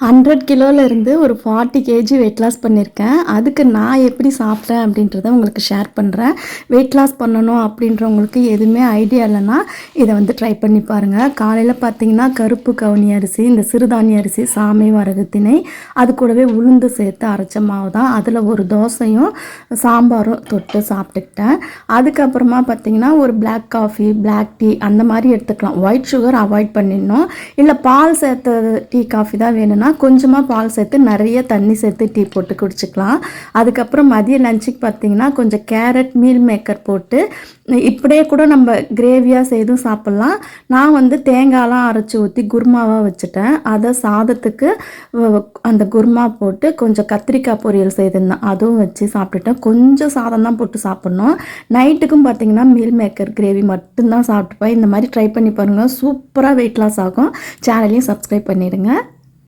100 கிலோலேருந்து ஒரு 40 KG weight loss பண்ணியிருக்கேன். அதுக்கு நான் எப்படி சாப்பிட்டேன் அப்படின்றத உங்களுக்கு ஷேர் பண்ணுறேன். வெயிட் லாஸ் பண்ணணும் அப்படின்றவங்களுக்கு எதுவுமே ஐடியா இல்லைன்னா இதை வந்து ட்ரை பண்ணி பாருங்கள். காலையில் பார்த்தீங்கன்னா கருப்பு கவுனி அரிசி, இந்த சிறுதானிய அரிசி, சாமை, வரகு திணை, அது கூடவே உளுந்து சேர்த்து அரைச்ச மாவு தான். அதில் ஒரு தோசையும் சாம்பாரும் தொட்டு சாப்பிட்டுக்கிட்டேன். அதுக்கப்புறமா பார்த்தீங்கன்னா ஒரு பிளாக் காஃபி, பிளாக் டீ அந்த மாதிரி எடுத்துக்கலாம். ஒயிட் சுகர் அவாய்ட் பண்ணிடணும். இல்லை பால் சேர்த்த டீ காஃபி தான் வேணும்னா கொஞ்சமாக பால் சேர்த்து நிறைய தண்ணி சேர்த்து டீ போட்டு குடிச்சிக்கலாம். அதுக்கப்புறம் மதிய லஞ்சுக்கு பார்த்தீங்கன்னா கொஞ்சம் கேரட் மீல் மேக்கர் போட்டு இப்படியே கூட நம்ம கிரேவியாக செய்தும் சாப்பிட்லாம். நான் வந்து தேங்காயெலாம் அரைச்சி ஊற்றி குருமாவாக வச்சுட்டேன். அதை சாதத்துக்கு அந்த குருமா போட்டு கொஞ்சம் கத்திரிக்காய் பொரியல் செய்திருந்தேன், அதுவும் வச்சு சாப்பிட்டுட்டேன். கொஞ்சம் சாதம் தான் போட்டு சாப்பிட்ணும். நைட்டுக்கும் பார்த்தீங்கன்னா மீல் மேக்கர் கிரேவி மட்டும்தான் சாப்பிட்டுப்பேன். இந்த மாதிரி ட்ரை பண்ணி பாருங்கள், சூப்பராக வெயிட் லாஸ் ஆகும். சேனலையும் சப்ஸ்கிரைப் பண்ணிடுங்க.